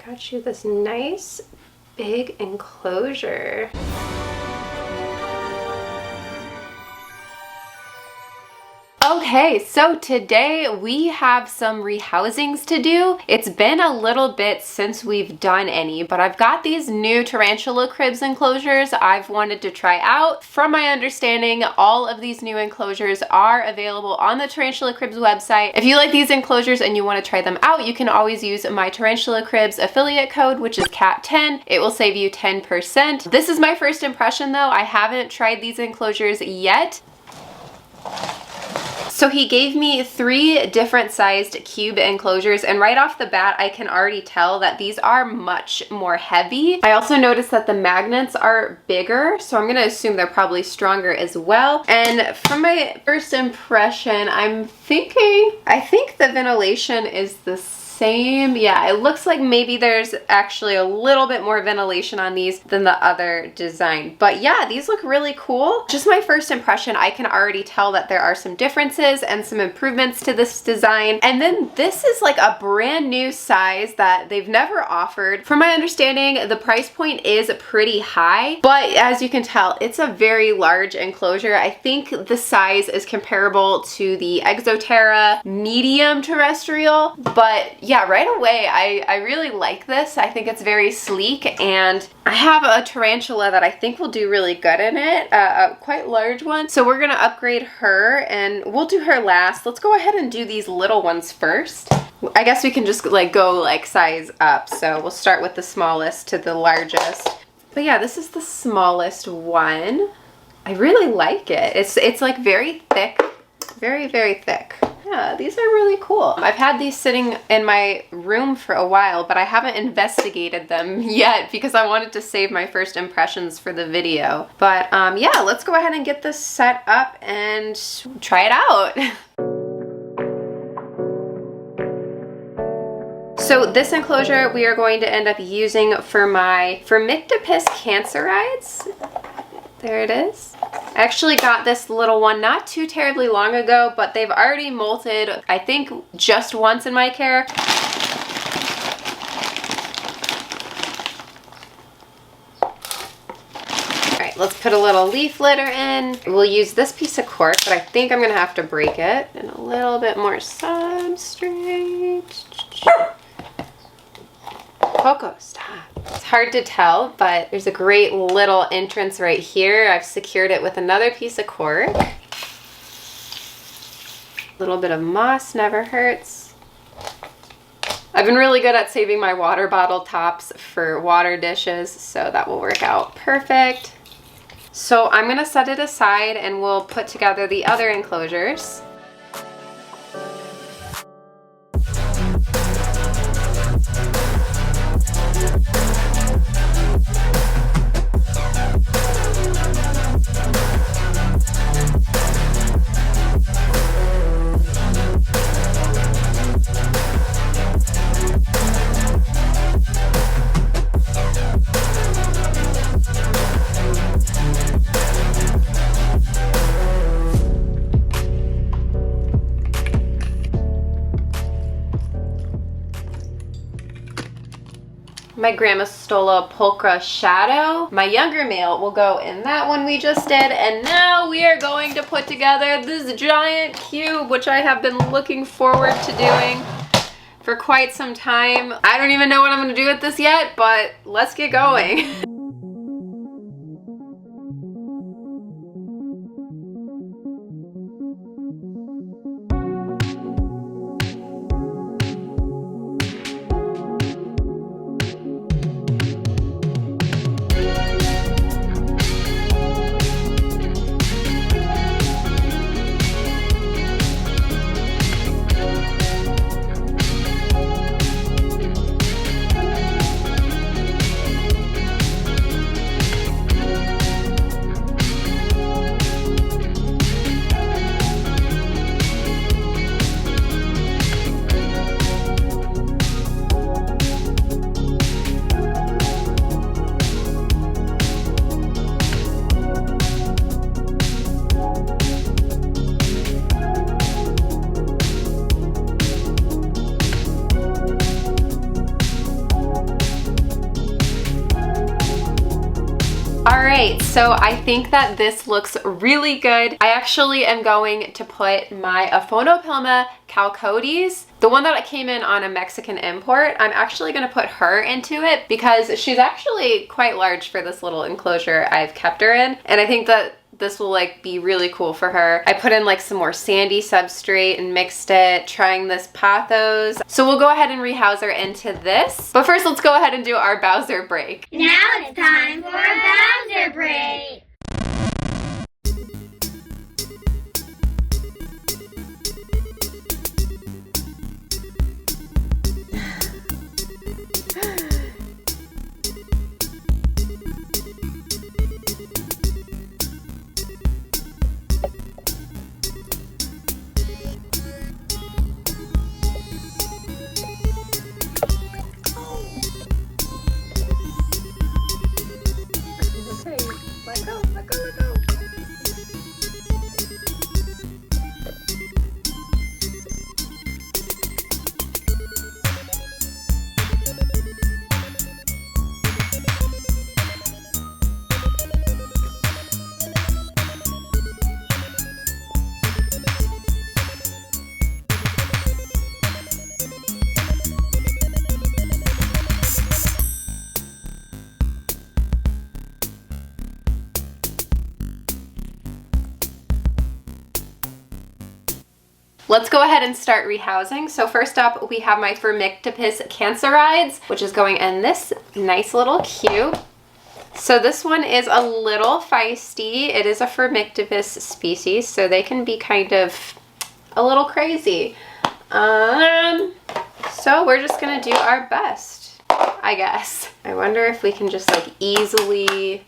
got you this nice big enclosure. Okay, so today we have some rehousings to do. It's been a little bit since we've done any, but I've got these new Tarantula Cribs enclosures I've wanted to try out. From my understanding, all of these new enclosures are available on the Tarantula Cribs website. If you like these enclosures and you want to try them out, you can always use my Tarantula Cribs affiliate code, which is Kat10. It will save you 10%. This is my first impression though. I haven't tried these enclosures yet. So he gave me 3 different sized cube enclosures, and right off the bat I can already tell that these are much more heavy. I also noticed that the magnets are bigger, so I'm gonna assume they're probably stronger as well. And from my first impression, I think the ventilation is the same. Yeah, it looks like maybe there's actually a little bit more ventilation on these than the other design. But yeah, these look really cool. Just my first impression, I can already tell that there are some differences and some improvements to this design. And then this is like a brand new size that they've never offered. From my understanding, the price point is pretty high, but as you can tell, it's a very large enclosure. I think the size is comparable to the Exoterra medium terrestrial, but yeah, right away, I really like this. I think it's very sleek, and I have a tarantula that I think will do really good in it, a quite large one. So we're gonna upgrade her, and we'll do her last. Let's go ahead and do these little ones first. I guess we can just go size up. So we'll start with the smallest to the largest. But yeah, this is the smallest one. I really like it. It's like very thick, very, very thick. Yeah, these are really cool. I've had these sitting in my room for a while, but I haven't investigated them yet because I wanted to save my first impressions for the video. But yeah, let's go ahead and get this set up and try it out. So this enclosure we are going to end up using for my Firmictopus cancerides. There it is. I actually got this little one not too terribly long ago, but they've already molted, I think, just once in my care. All right, let's put a little leaf litter in. We'll use this piece of cork, but I think I'm gonna have to break it. And a little bit more substrate. Coco, stop. It's hard to tell, but there's a great little entrance right here. I've secured it with another piece of cork. A little bit of moss never hurts. I've been really good at saving my water bottle tops for water dishes, so that will work out perfect. So I'm gonna set it aside and we'll put together the other enclosures. My Grammostola pulchra shadow. My younger male will go in that one we just did, and now we are going to put together this giant cube, which I have been looking forward to doing for quite some time. I don't even know what I'm gonna do with this yet, but let's get going. right, so I think that this looks really good. I actually am going to put my Aphonopelma chalcodes, the one that came in on a Mexican import. I'm actually going to put her into it because she's actually quite large for this little enclosure I've kept her in, and I think that this will like be really cool for her. I put in like some more sandy substrate and mixed it, trying this pothos. So we'll go ahead and rehouse her into this. But first, let's go ahead and do our Bowser break. Now it's time for a Bowser break. Let's go ahead and start rehousing. So first up, we have my Phormictopus cancerides, which is going in this nice little cube. So this one is a little feisty. It is a Phormictopus species, so they can be kind of a little crazy. So we're just gonna do our best, I guess. I wonder if we can just like easily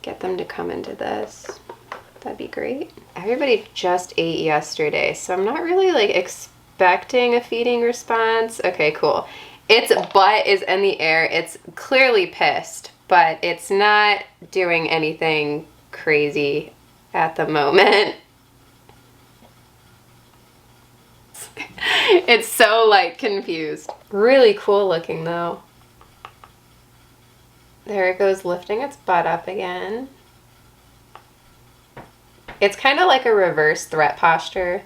get them to come into this. That'd be great. Everybody just ate yesterday, so I'm not really like expecting a feeding response. Okay, cool. Its butt is in the air. It's clearly pissed, but it's not doing anything crazy at the moment. It's so like confused. Really cool looking though. There it goes, lifting its butt up again. It's kind of like a reverse threat posture.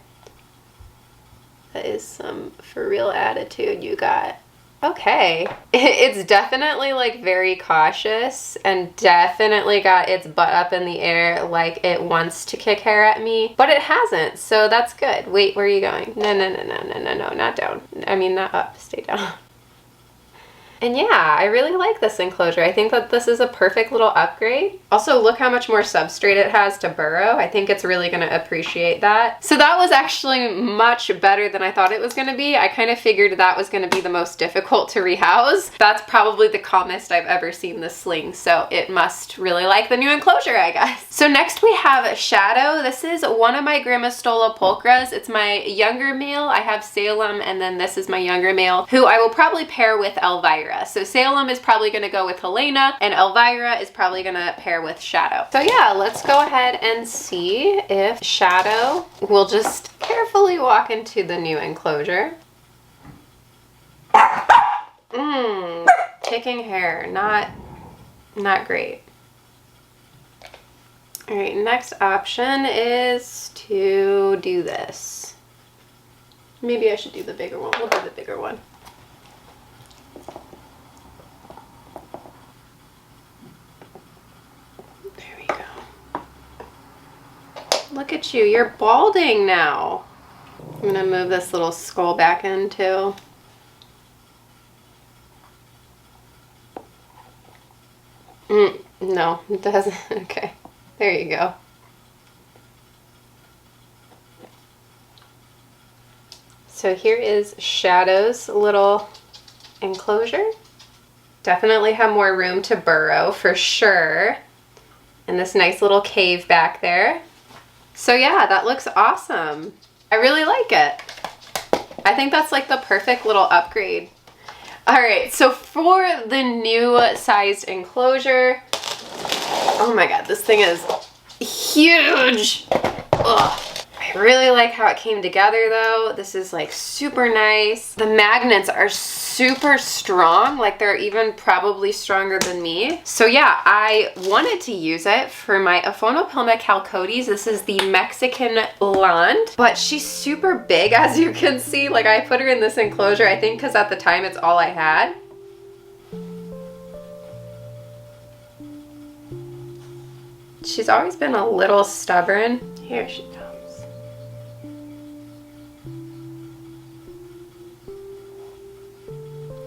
That is some for real attitude you got. Okay. It's definitely like very cautious and definitely got its butt up in the air like it wants to kick hair at me, but it hasn't, so that's good. Wait, where are you going? No, not down. I mean, not up, stay down. And yeah, I really like this enclosure. I think that this is a perfect little upgrade. Also, look how much more substrate it has to burrow. I think it's really gonna appreciate that. So that was actually much better than I thought it was gonna be. I kind of figured that was gonna be the most difficult to rehouse. That's probably the calmest I've ever seen this sling, so it must really like the new enclosure, I guess. So next we have Shadow. This is one of my Grammostola pulchras. It's my younger male. I have Salem, and then this is my younger male, who I will probably pair with Elvira. So Salem is probably going to go with Helena, and Elvira is probably going to pair with Shadow. So yeah, let's go ahead and see if Shadow will just carefully walk into the new enclosure. Kicking hair, not great. All right, next option is to do this. Maybe I should do the bigger one. We'll do the bigger one. Look at you, you're balding now. I'm gonna move this little skull back in too. No, it doesn't. Okay, there you go. So here is Shadow's little enclosure. Definitely have more room to burrow for sure. And this nice little cave back there. So yeah, that looks awesome. I really like it. I think that's like the perfect little upgrade. All right, so for the new sized enclosure, oh my God, this thing is huge. Ugh. I I really like how it came together though. This is like super nice. The magnets are super strong, like they're even probably stronger than me. So yeah, I wanted to use it for my Aphonopilma calcotes. This is the Mexican blonde, but she's super big as you can see. Like I put her in this enclosure, I think because at the time it's all I had. She's always been a little stubborn. Here she comes.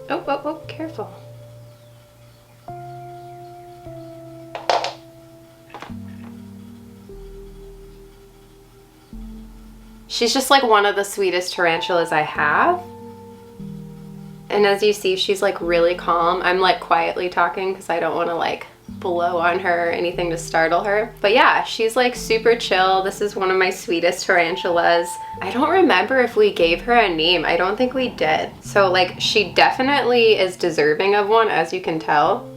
Oh, oh, oh, careful. She's just like one of the sweetest tarantulas I have. And as you see, she's like really calm. I'm like quietly talking because I don't want to like blow on her or anything to startle her. But yeah, she's like super chill. This is one of my sweetest tarantulas. I don't remember if we gave her a name. I don't think we did. So like she definitely is deserving of one, as you can tell.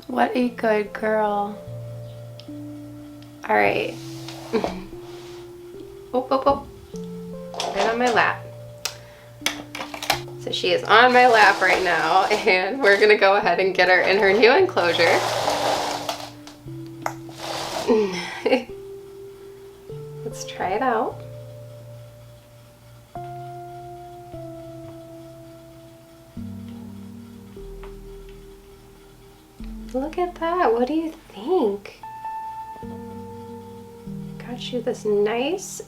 What a good girl. All right. Oh, oh, oh. Right on my lap. So she is on my lap right now, and we're gonna go ahead and get her in her new enclosure. Let's try it out. Look at that. What do you think? Got you this nice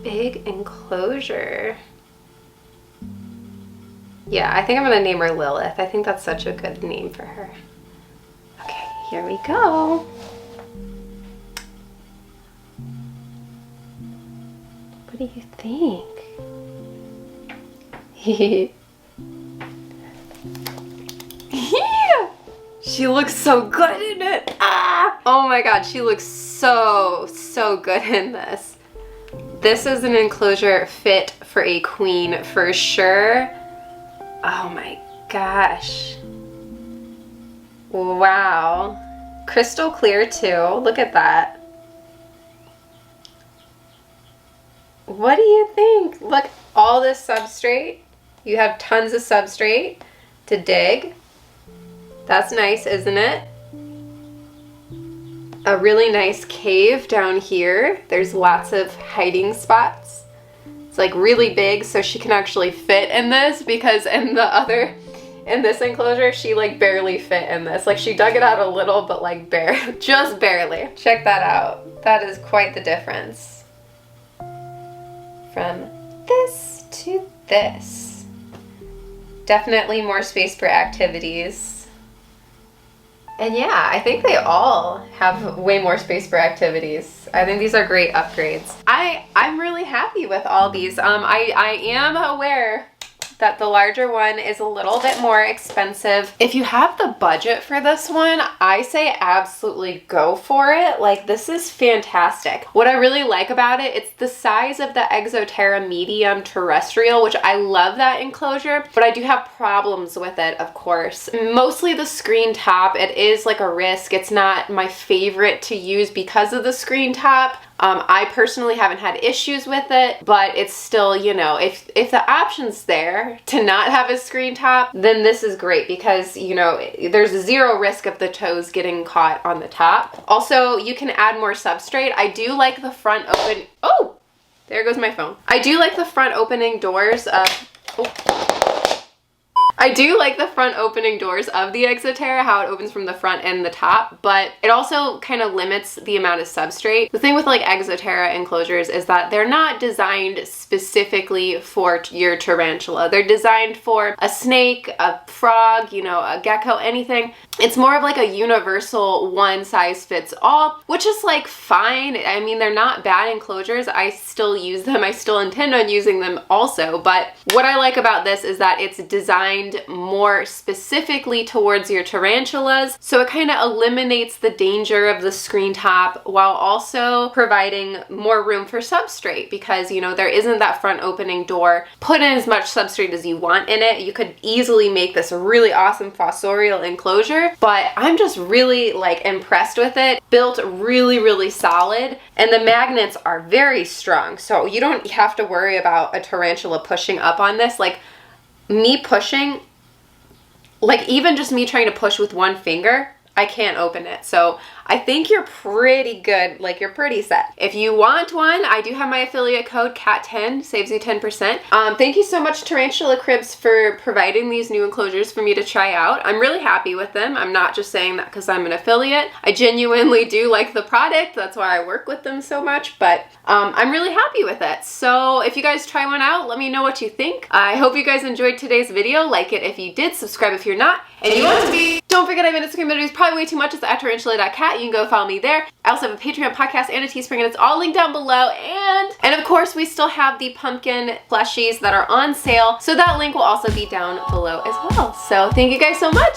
big enclosure. Yeah, I think I'm gonna name her Lilith. I think that's such a good name for her. Okay, here we go. What do you think? She looks so good in it. Ah! Oh my god, she looks so good in this. This is an enclosure fit for a queen for sure. Oh my gosh. Wow. Crystal clear too. Look at that. What do you think? Look, all this substrate. You have tons of substrate to dig. That's nice, isn't it? A really nice cave down here. There's lots of hiding spots. It's like really big, so she can actually fit in this, because in this enclosure, she like barely fit in this. Like she dug it out a little, but like just barely. Check that out. That is quite the difference. From this to this. Definitely more space for activities. And yeah, I think they all have way more space for activities. I think these are great upgrades. I'm really happy with all these. I am aware that the larger one is a little bit more expensive. If you have the budget for this one, I say absolutely go for it. Like, this is fantastic. What I really like about it, it's the size of the Exoterra medium terrestrial, which I love that enclosure, but I do have problems with it, of course. Mostly the screen top. It is like a risk. It's not my favorite to use because of the screen top. I personally haven't had issues with it, but it's still, you know, if the option's there to not have a screen top, then this is great because, you know, there's zero risk of the toes getting caught on the top. Also, you can add more substrate. I do like the front open, oh, there goes my phone. I do like the front opening doors of, oh. I do like the front opening doors of the Exoterra, how it opens from the front and the top, but it also kind of limits the amount of substrate. The thing with like Exoterra enclosures is that they're not designed specifically for your tarantula. They're designed for a snake, a frog, you know, a gecko, anything. It's more of like a universal one size fits all, which is like fine. I mean, they're not bad enclosures. I still use them. I still intend on using them also, but what I like about this is that it's designed more specifically towards your tarantulas, so it kind of eliminates the danger of the screen top while also providing more room for substrate, because you know there isn't that front opening door. Put in as much substrate as you want in it. You could easily make this a really awesome fossorial enclosure, but I'm just really like impressed with it. Built really solid, and the magnets are very strong, so you don't have to worry about a tarantula pushing up on this. Like me pushing, like even just me trying to push with one finger, I can't open it. So I think you're pretty good, like you're pretty set. If you want one, I do have my affiliate code KAT10, saves you 10%. Thank you so much Tarantula Cribs for providing these new enclosures for me to try out. I'm really happy with them. I'm not just saying that because I'm an affiliate. I genuinely do like the product. That's why I work with them so much, but I'm really happy with it. So if you guys try one out, let me know what you think. I hope you guys enjoyed today's video. Like it if you did, subscribe if you're not, and you want to be. Don't forget I have an Instagram that is probably way too much. It's at tarantula.kat. You can go follow me there. I also have a Patreon, podcast, and a Teespring, and it's all linked down below. And of course, we still have the pumpkin plushies that are on sale, so that link will also be down below as well. So thank you guys so much.